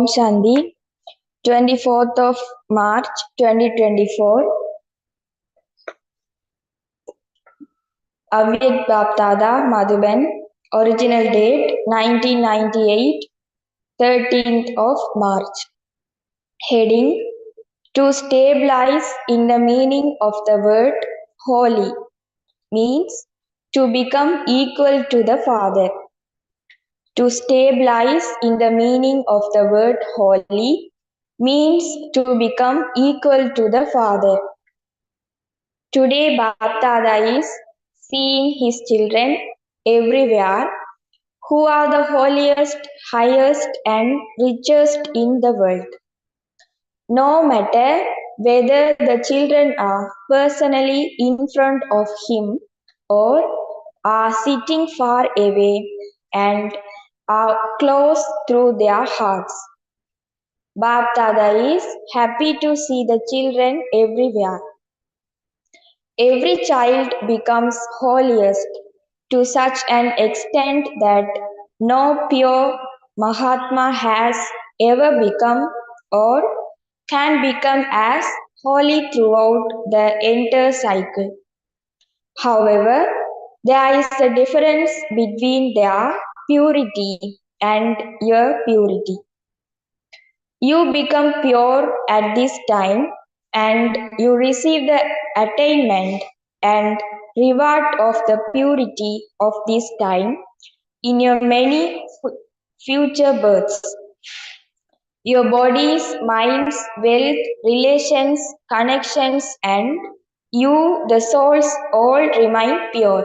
Om Shanti, 24th of March 2024. Avyakth Baptada Madhuban, original date 1998, 13th of March. Heading: To stabilize in the meaning of the word holy means to become equal to the Father. To stabilize in the meaning of the word holy means to become equal to the Father. Today Baptada is seeing his children everywhere who are the holiest, highest and richest in the world. No matter whether the children are personally in front of him or are sitting far away and are close through their hearts. Baptada is happy to see the children everywhere. Every child becomes holiest to such an extent that no pure Mahatma has ever become or can become as holy throughout the entire cycle. However, there is a difference between their purity and your purity. You become pure at this time and you receive the attainment and reward of the purity of this time in your many future births. Your bodies, minds, wealth, relations, connections, and you, the souls, all remain pure.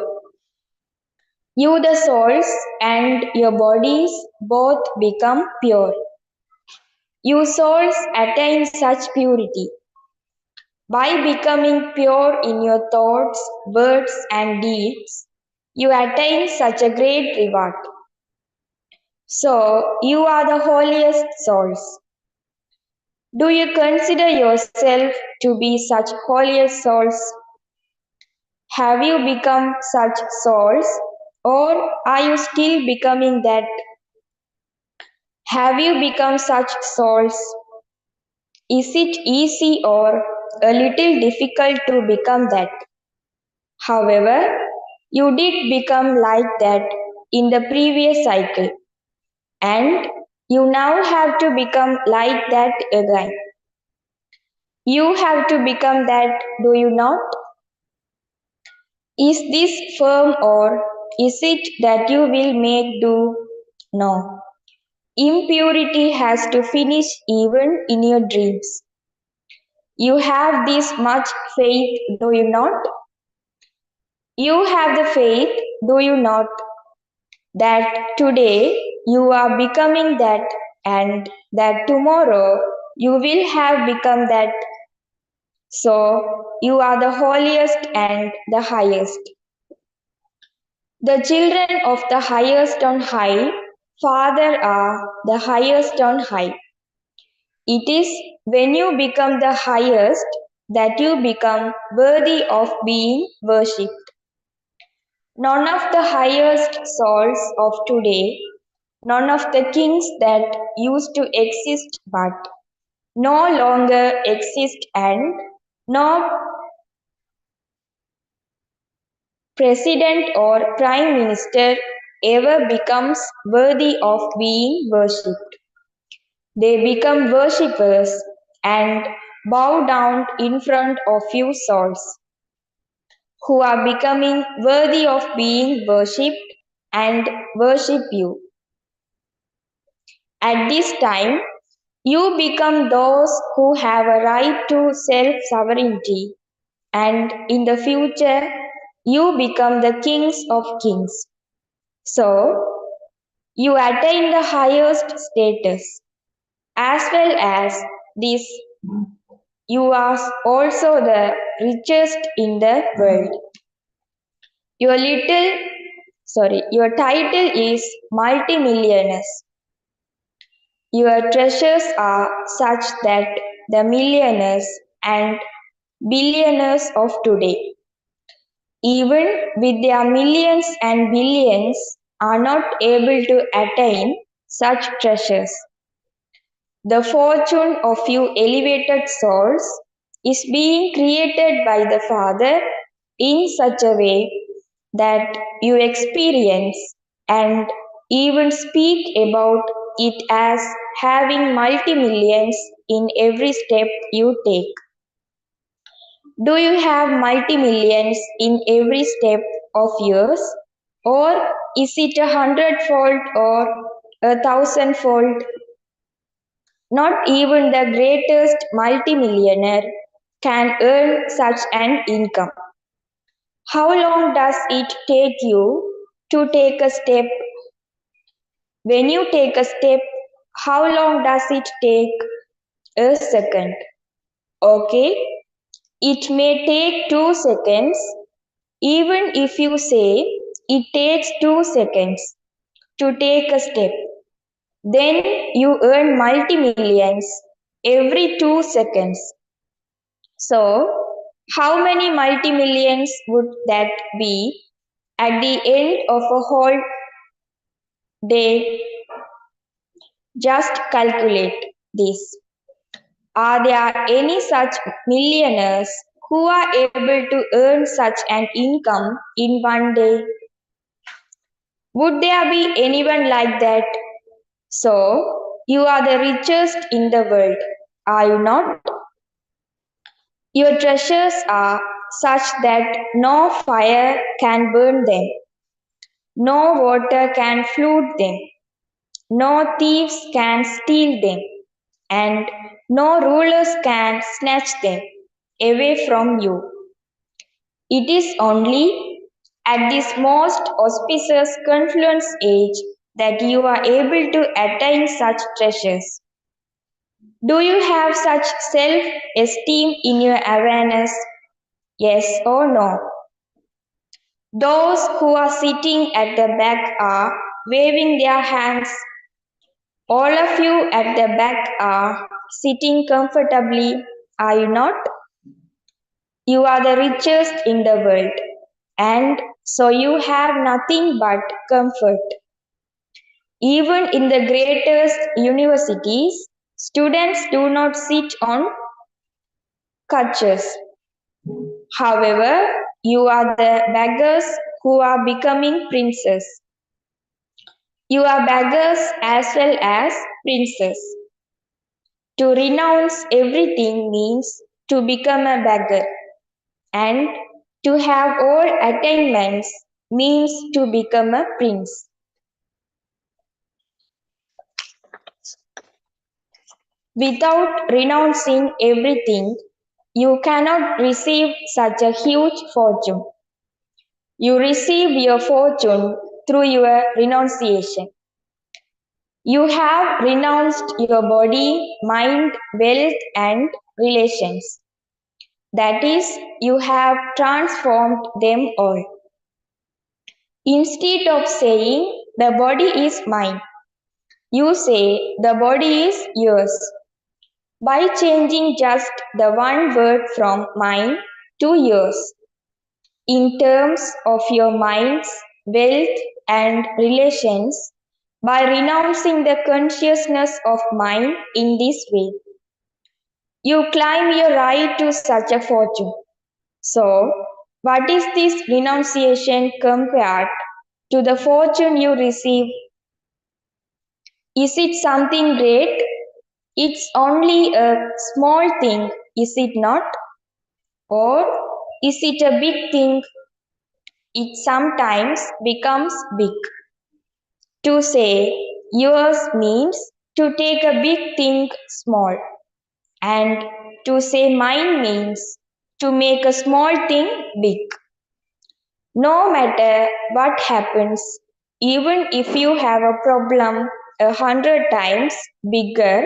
You, the souls, and your bodies both become pure. You souls attain such purity. By becoming pure in your thoughts, words, and deeds, you attain such a great reward. So, you are the holiest souls. Do you consider yourself to be such holiest souls? Have you become such souls, or are you still becoming that? Have you become such souls? Is it easy or a little difficult to become that? However, you did become like that in the previous cycle, and you now have to become like that again. You have to become that, do you not? Is this firm or is it that you will make do? No. Impurity has to finish even in your dreams. You have this much faith, do you not? You have the faith, do you not? That today you are becoming that and that tomorrow you will have become that. So you are the holiest and the highest. The children of the highest on high, Father are the highest on high. It is when you become the highest that you become worthy of being worshipped. None of the highest souls of today, none of the kings that used to exist but no longer exist and no president or prime minister ever becomes worthy of being worshipped. They become worshippers and bow down in front of you souls who are becoming worthy of being worshipped and worship you. At this time, you become those who have a right to self-sovereignty, and in the future, you become the kings of kings. So, you attain the highest status. As well as this, you are also the richest in the world. Your title is multimillionaires. Your treasures are such that the millionaires and billionaires of today, even with their millions and billions, are not able to attain such treasures. The fortune of you elevated souls is being created by the Father in such a way that you experience and even speak about it as having multi-millions in every step you take. Do you have multi-millions in every step of yours? Or is it 100-fold or 1,000-fold? Not even the greatest multimillionaire can earn such an income. How long does it take you to take a step? When you take a step, how long does it take? A second. Okay, it may take 2 seconds, even if you say it takes 2 seconds to take a step. Then you earn multi-millions every 2 seconds. So, how many multi-millions would that be at the end of a whole day? Just calculate this. Are there any such millionaires who are able to earn such an income in one day? Would there be anyone like that? So, you are the richest in the world, are you not? Your treasures are such that no fire can burn them, no water can flood them, no thieves can steal them, and no rulers can snatch them away from you. It is only at this most auspicious confluence age that you are able to attain such treasures. Do you have such self esteem in your awareness? Yes or no? Those who are sitting at the back are waving their hands. All of you at the back are sitting comfortably, are you not? You are the richest in the world, and so you have nothing but comfort. Even in the greatest universities, students do not sit on crutches. However, you are the beggars who are becoming princes. You are beggars as well as princes. To renounce everything means to become a beggar, and to have all attainments means to become a prince. Without renouncing everything, you cannot receive such a huge fortune. You receive your fortune through your renunciation. You have renounced your body, mind, wealth, and relations. That is, you have transformed them all. Instead of saying, the body is mine, you say, the body is yours. By changing just the one word from mine to yours, in terms of your minds, wealth, and relations, by renouncing the consciousness of mine in this way, you claim your right to such a fortune. So, what is this renunciation compared to the fortune you receive? Is it something great? It's only a small thing, is it not? Or is it a big thing? It sometimes becomes big. To say yours means to take a big thing small, and to say mine means to make a small thing big. No matter what happens, even if you have a problem 100 times bigger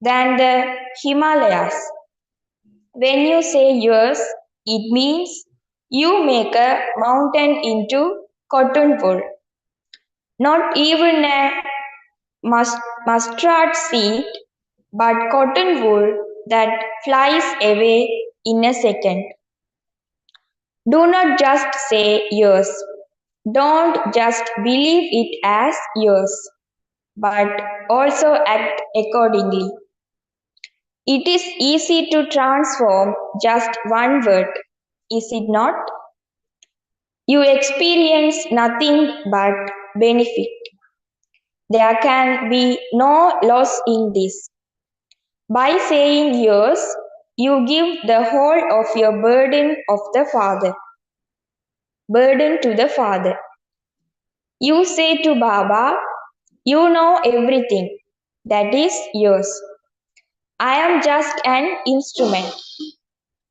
than the Himalayas, when you say yours, it means you make a mountain into cotton wool. Not even a mustard seed, but cotton wool that flies away in a second. Do not just say yours. Don't just believe it as yours, but also act accordingly. It is easy to transform just one word, is it not? You experience nothing but benefit. There can be no loss in this. By saying yes, you give the whole of your burden to the Father. You say to Baba, you know everything. That is yours. I am just an instrument.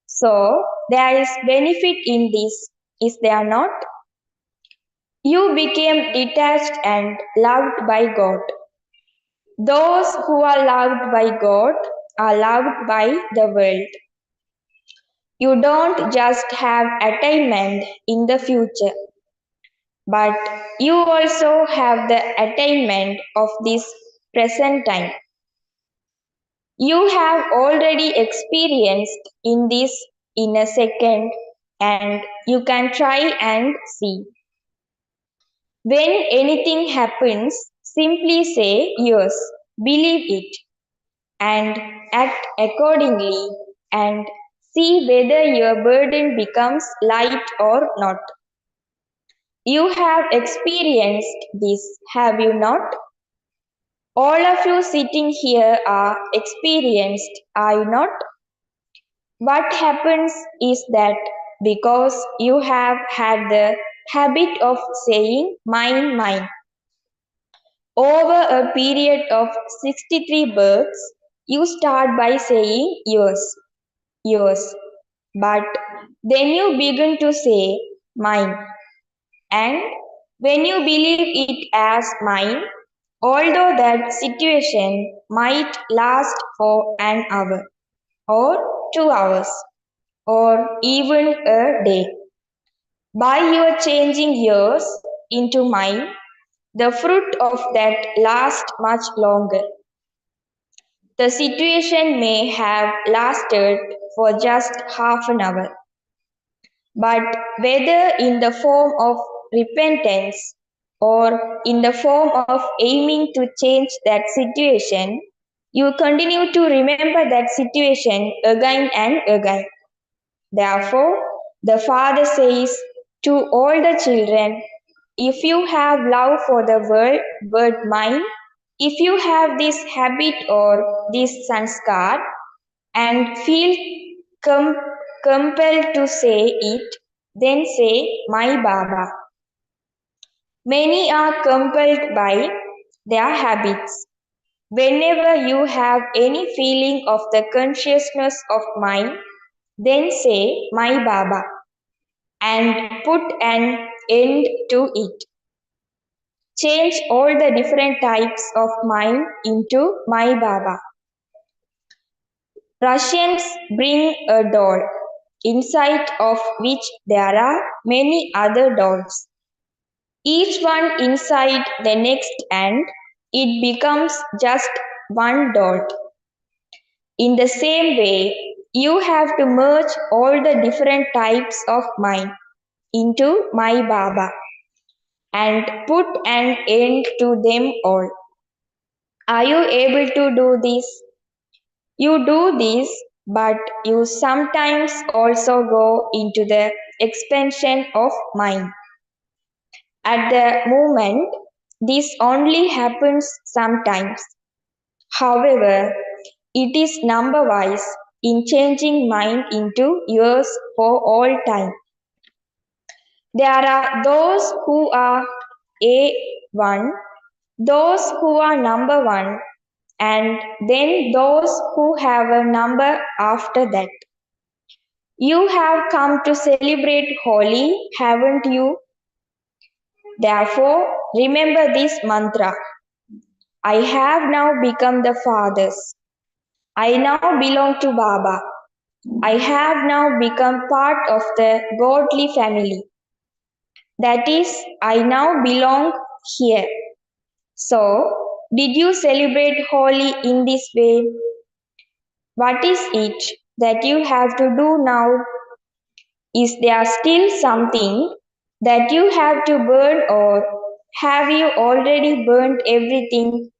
So there is benefit in this, is there not? You became detached and loved by God. Those who are loved by God are loved by the world. You don't just have attainment in the future, but you also have the attainment of this present time. You have already experienced in this in a second, and you can try and see. When anything happens, simply say yes, believe it, and act accordingly, and see whether your burden becomes light or not. You have experienced this, have you not? All of you sitting here are experienced, are you not? What happens is that because you have had the habit of saying mine, mine, over a period of 63 births, you start by saying yours, yours. But then you begin to say mine. And when you believe it as mine, although that situation might last for an hour or 2 hours or even a day, by your changing yours into mine, the fruit of that lasts much longer. The situation may have lasted for just half an hour, but whether in the form of repentance or in the form of aiming to change that situation, you continue to remember that situation again and again. Therefore, the Father says to all the children, if you have love for the word mind, if you have this habit or this sanskar and feel com- compelled to say it, then say, my Baba. Many are compelled by their habits. Whenever you have any feeling of the consciousness of mind, then say, my Baba, and put an end to it. Change all the different types of mind into my Baba. Russians bring a doll, inside of which there are many other dolls, each one inside the next, and it becomes just one doll. In the same way, you have to merge all the different types of mind into my Baba and put an end to them all. Are you able to do this? You do this, but you sometimes also go into the expansion of mind. At the moment, this only happens sometimes. However, it is number wise in changing mind into yours for all time. There are those who are A1, those who are number one, and then those who have a number after that. You have come to celebrate Holi, haven't you? Therefore, remember this mantra. I have now become the Father's. I now belong to Baba. I have now become part of the godly family. That is, I now belong here. So, did you celebrate Holi in this way? What is it that you have to do now? Is there still something that you have to burn, or have you already burned everything?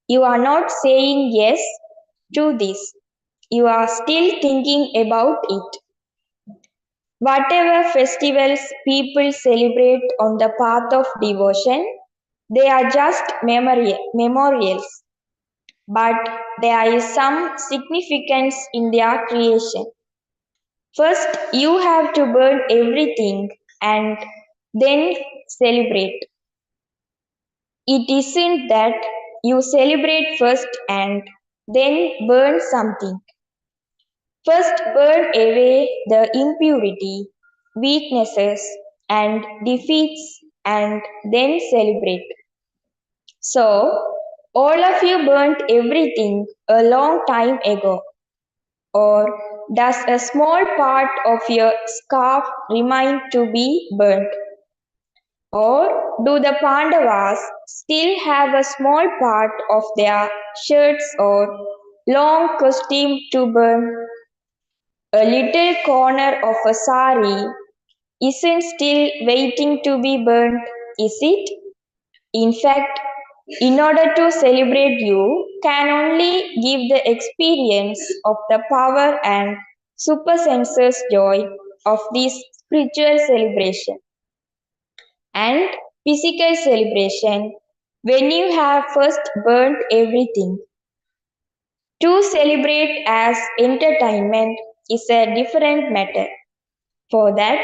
You are not saying yes, to this. You are still thinking about it. Whatever festivals people celebrate on the path of devotion, they are just memorials, but there is some significance in their creation. First, you have to burn everything and then celebrate. It isn't that you celebrate first and then burn something. First, burn away the impurity, weaknesses, and defeats, and then celebrate. So, all of you burnt everything a long time ago. Or does a small part of your scarf remain to be burnt? Or do the Pandavas still have a small part of their shirts or long costume to burn? A little corner of a sari isn't still waiting to be burnt, is it? In fact, in order to celebrate, you can only give the experience of the power and supersensuous joy of this spiritual celebration and physical celebration when you have first burnt everything. To celebrate as entertainment is a different matter. For that,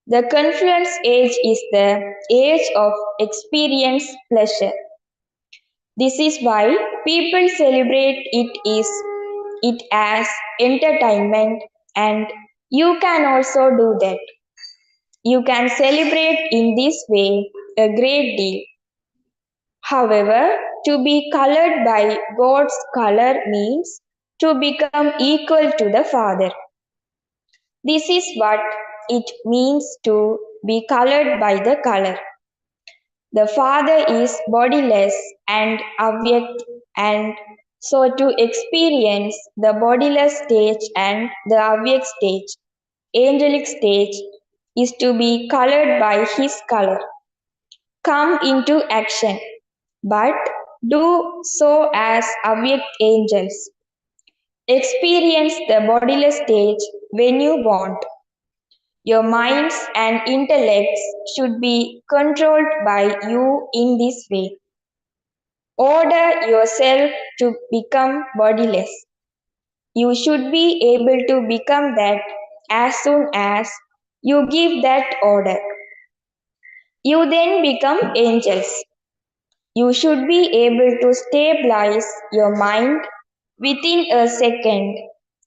the confluence age is the age of experience pleasure. This is why people celebrate it as entertainment, and you can also do that. You can celebrate in this way a great deal. However, to be colored by God's color means to become equal to the Father. This is what it means to be colored by the color. The Father is bodiless and Avyakth, and so to experience the bodiless stage and the Avyakth stage, angelic stage, is to be colored by His color. Come into action, but do so as Avyakth angels. Experience the bodiless stage when you want. Your minds and intellects should be controlled by you in this way. Order yourself to become bodiless. You should be able to become that as soon as you give that order. You then become angels. You should be able to stabilize your mind within a second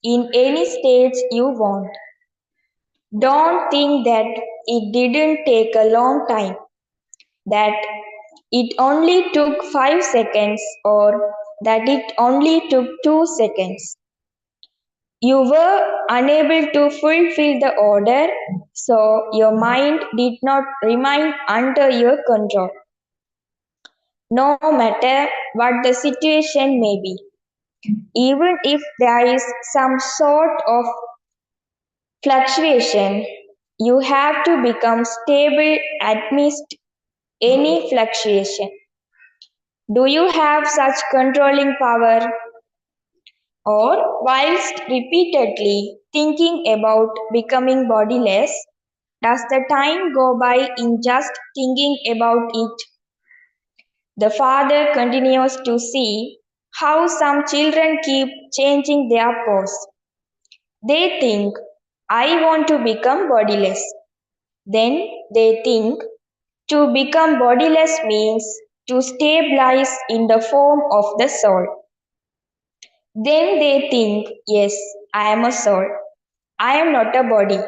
in any stage you want. Don't think that it didn't take a long time, that it only took 5 seconds or that it only took 2 seconds. You were unable to fulfill the order, so your mind did not remain under your control. No matter what the situation may be, even if there is some sort of fluctuation, you have to become stable amidst any fluctuation. Do you have such controlling power? Or, whilst repeatedly thinking about becoming bodiless, does the time go by in just thinking about it? The father continues to see how some children keep changing their pose. They think, I want to become bodiless. Then they think, to become bodiless means to stabilize in the form of the soul. Then they think, yes, I am a soul. I am not a body.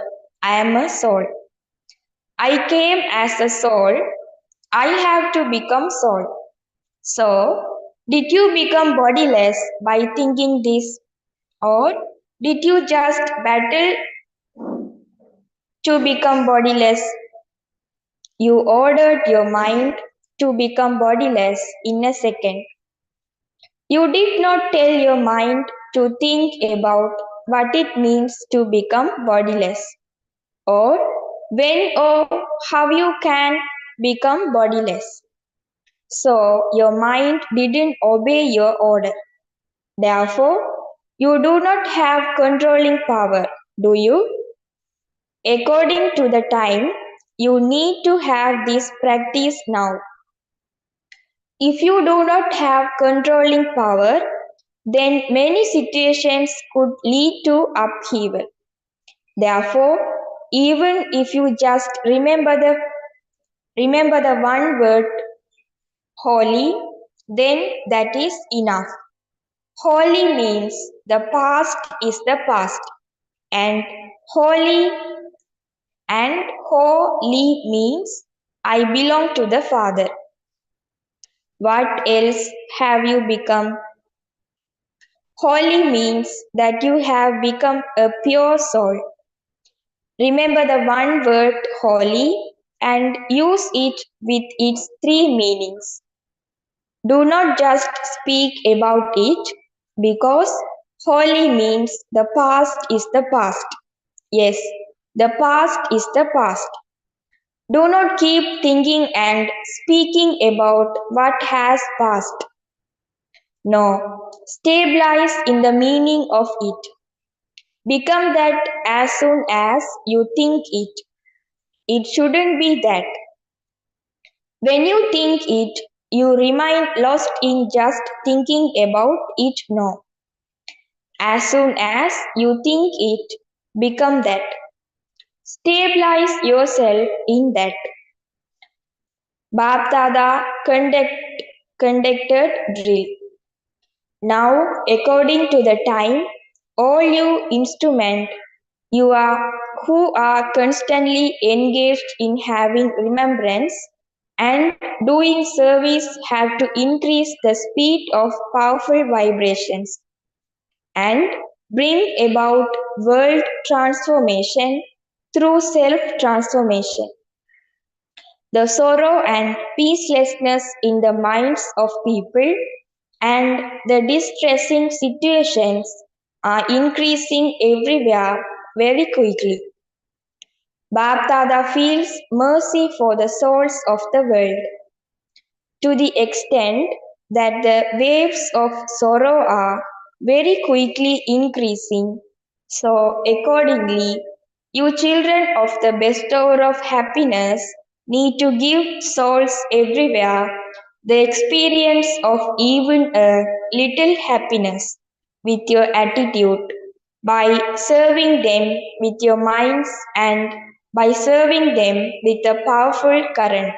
I am a soul. I came as a soul. I have to become soul. So, did you become bodiless by thinking this? Or did you just battle to become bodiless? You ordered your mind to become bodiless in a second. You did not tell your mind to think about what it means to become bodiless, or when or how you can become bodiless. So your mind didn't obey your order. Therefore, You do not have controlling power, do you? According to the time, you need to have this practice now. If you do not have controlling power, then many situations could lead to upheaval. Therefore, even if you just remember the one word holy, then that is enough. Holy means the past is the past, and holy and holy means I belong to the Father. What else have you become? Holy means that you have become a pure soul. Remember the one word holy and use it with its three meanings. Do not just speak about it because holy means the past is the past. Yes, the past is the past. Do not keep thinking and speaking about what has passed. No, stabilize in the meaning of it. Become that as soon as you think it. It shouldn't be that. When you think it, you remain lost in just thinking about it. No. As soon as you think it, become that. Stabilize yourself in that. Baptada conducted drill. Now, according to the time, all you instrument you are who are constantly engaged in having remembrance and doing service have to increase the speed of powerful vibrations and bring about world transformation through self transformation. The sorrow and peacelessness in the minds of people and the distressing situations are increasing everywhere very quickly. Baptada feels mercy for the souls of the world to the extent that the waves of sorrow are very quickly increasing. So, accordingly, you children of the bestower of happiness need to give souls everywhere the experience of even a little happiness with your attitude by serving them with your minds and by serving them with a powerful current.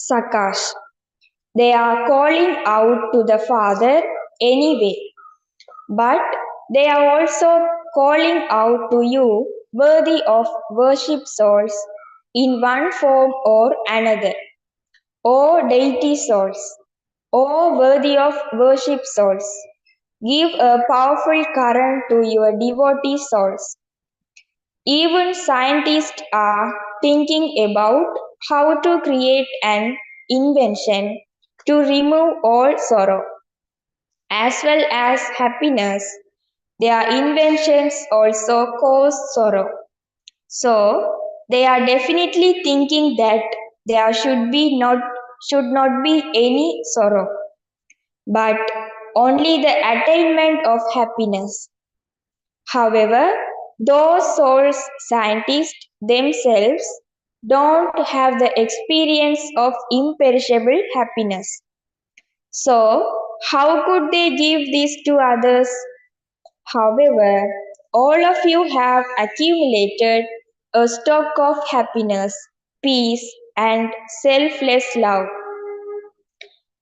Sakash. They are calling out to the Father anyway, but they are also calling out to you, worthy of worship souls, in one form or another. O deity souls, O worthy of worship souls, give a powerful current to your devotee souls. Even scientists are thinking about how to create an invention to remove all sorrow as well as happiness. Their inventions also cause sorrow. So they are definitely thinking that there should not be any sorrow, but only the attainment of happiness. However, those souls scientists themselves don't have the experience of imperishable happiness. So, how could they give this to others? However, all of you have accumulated a stock of happiness, peace, and selfless love.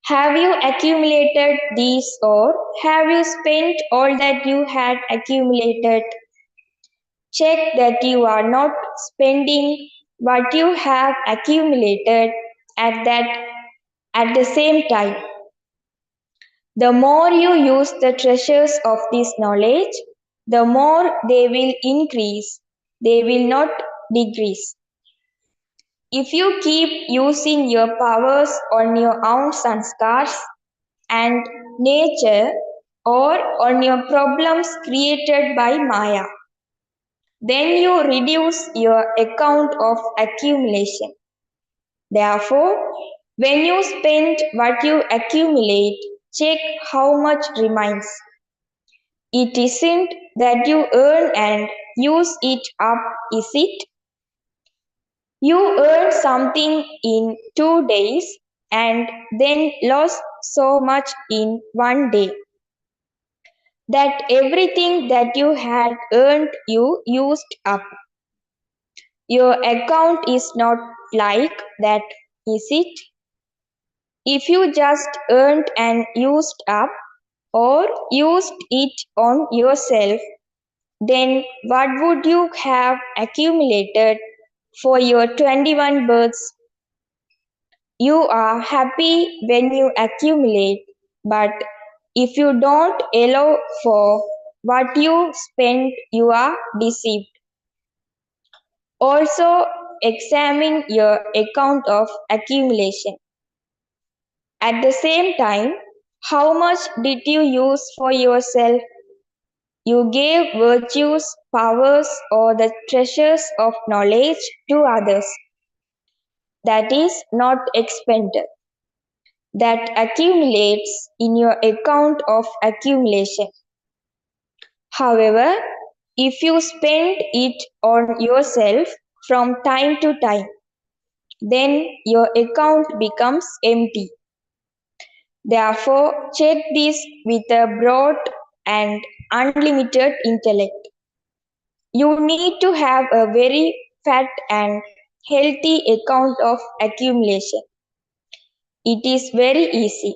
Have you accumulated these or have you spent all that you had accumulated? Check that you are not spending what you have accumulated at that at the same time. The more you use the treasures of this knowledge, the more they will increase, they will not decrease. If you keep using your powers on your own sanskars and nature or on your problems created by Maya, then you reduce your account of accumulation. Therefore, When you spend what you accumulate, check how much remains. It isn't that you earn and use it up, is it? You earn something in 2 days and then lost so much in one day that everything that you had earned you used up. Your account is not like that, is it? If you just earned and used up or used it on yourself, then what would you have accumulated for your 21 births? You are happy when you accumulate, but if you don't allow for what you spend, you are deceived. Also, examine your account of accumulation. At the same time, how much did you use for yourself? You gave virtues, powers, or the treasures of knowledge to others. That is not expended. That accumulates in your account of accumulation. However, if you spend it on yourself from time to time, then your account becomes empty. Therefore, check this with a broad and unlimited intellect. You need to have a very fat and healthy account of accumulation. It is very easy.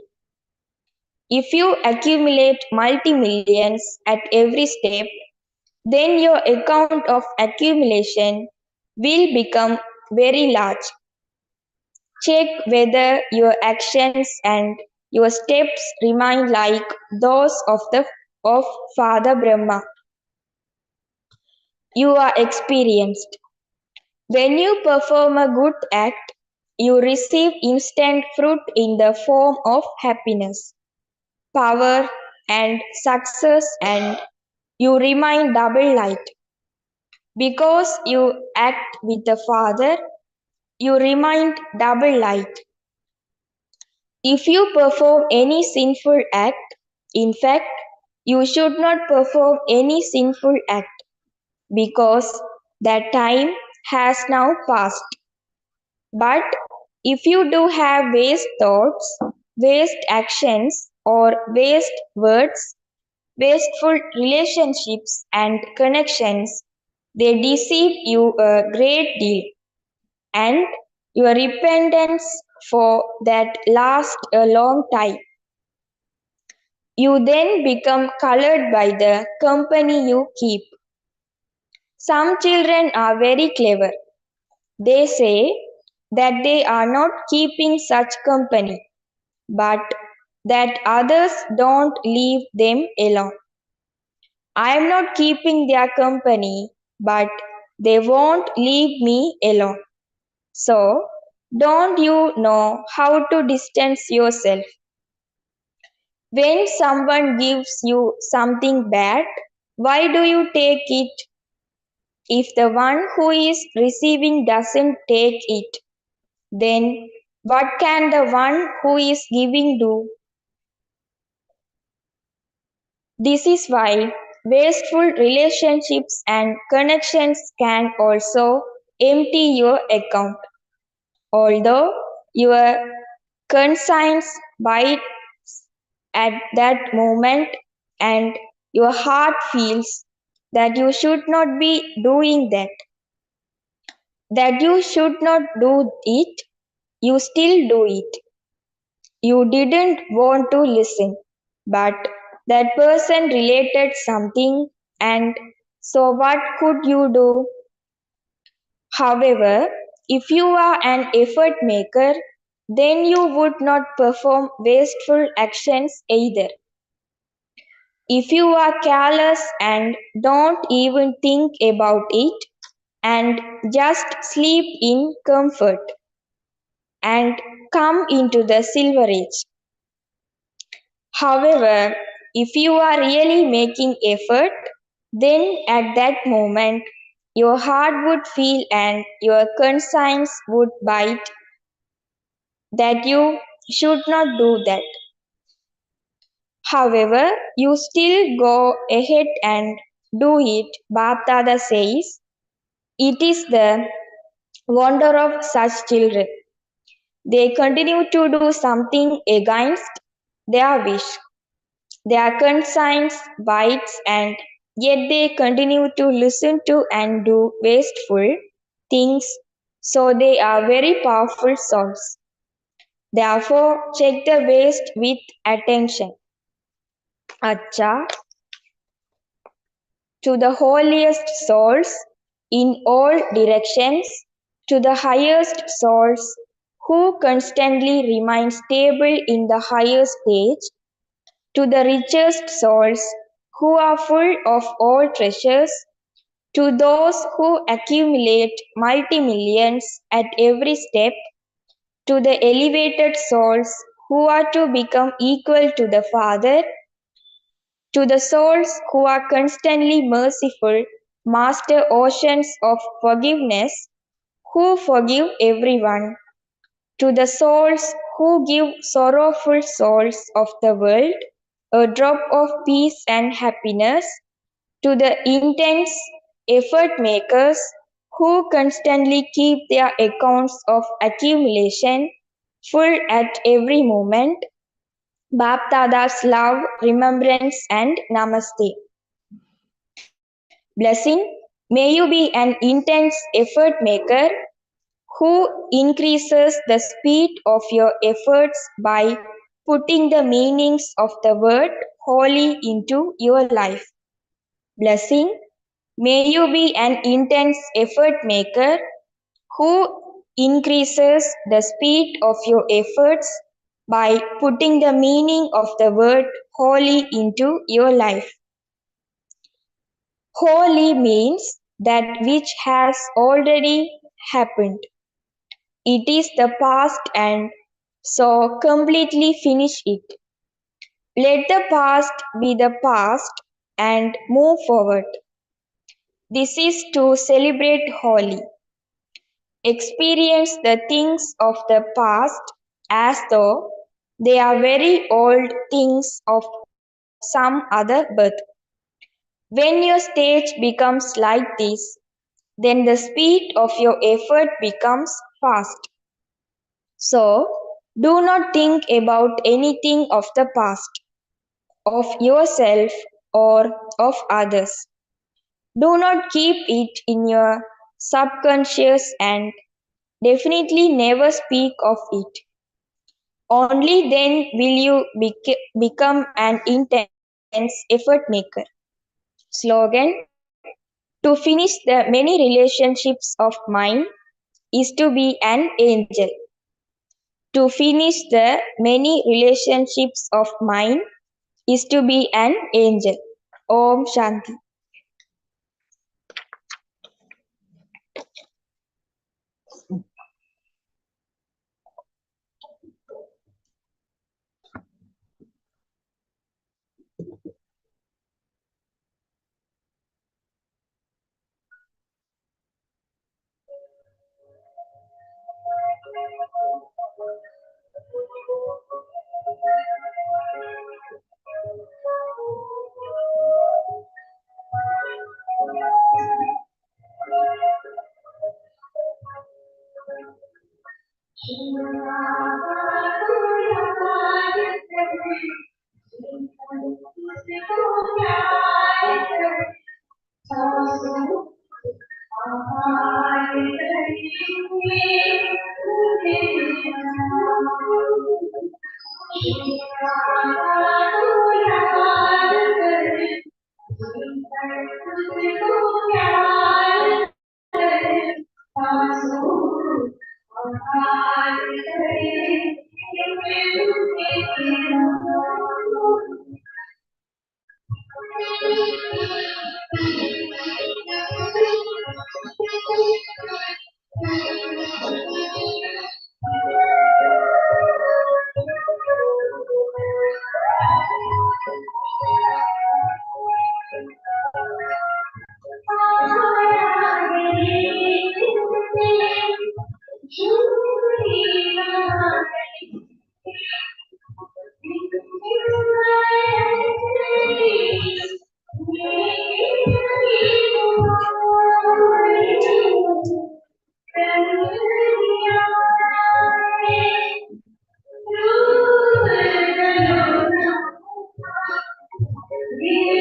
If you accumulate multi-millions at every step, then your account of accumulation will become very large. Check whether your actions and your steps remain like those of Father Brahma. You are experienced. When you perform a good act, you receive instant fruit in the form of happiness, power, and success, and you remain double light. Because you act with the Father, you remain double light. If you perform any sinful act, in fact, you should not perform any sinful act because that time has now passed. But if you do have waste thoughts, waste actions, or waste words, wasteful relationships and connections, they deceive you a great deal, and your repentance for that lasts a long time. You then become colored by the company you keep. Some children are very clever. They say that they are not keeping such company, but that others don't leave them alone. I am not keeping their company, but they won't leave me alone. So, don't you know how to distance yourself? When someone gives you something bad, why do you take it? If the one who is receiving doesn't take it, then what can the one who is giving do? This is why wasteful relationships and connections can also empty your account. Although your conscience bites at that moment and your heart feels that you should not be doing that you should not do it, you still do it. You didn't want to listen, but that person related something, and so what could you do? However, if you are an effort maker, then you would not perform wasteful actions either. If you are careless and don't even think about it and just sleep in comfort and come into the silver age. However, if you are really making effort, then at that moment your heart would feel and your conscience would bite that you should not do that. However, you still go ahead and do it, Baptada says. It is the wonder of such children. They continue to do something against their wish. Their conscience bites, and yet they continue to listen to and do wasteful things, so they are very powerful souls. Therefore, check the waste with attention. Acha, to the holiest souls in all directions, to the highest souls who constantly remain stable in the higher stage, to the richest souls who are full of all treasures, to those who accumulate multi-millions at every step, to the elevated souls who are to become equal to the Father, to the souls who are constantly merciful, master oceans of forgiveness, who forgive everyone, to the souls who give sorrowful souls of the world a drop of peace and happiness, to the intense effort makers who constantly keep their accounts of accumulation full at every moment, Baptada's love, remembrance, and namaste. Blessing, may you be an intense effort maker who increases the speed of your efforts by putting the meanings of the word holy into your life. Blessing, may you be an intense effort maker who increases the speed of your efforts by putting the meaning of the word holy into your life. Holy means that which has already happened. It is the past, and so completely finish it. Let the past be the past and move forward. This is to celebrate Holi. Experience the things of the past as though they are very old things of some other birth. When your stage becomes like this, then the speed of your effort becomes fast. So, do not think about anything of the past, of yourself, or of others. Do not keep it in your subconscious and definitely never speak of it. Only then will you become an intense effort maker. Slogan, to finish the many relationships of mine is to be an angel. To finish the many relationships of mine is to be an angel. Om Shanti.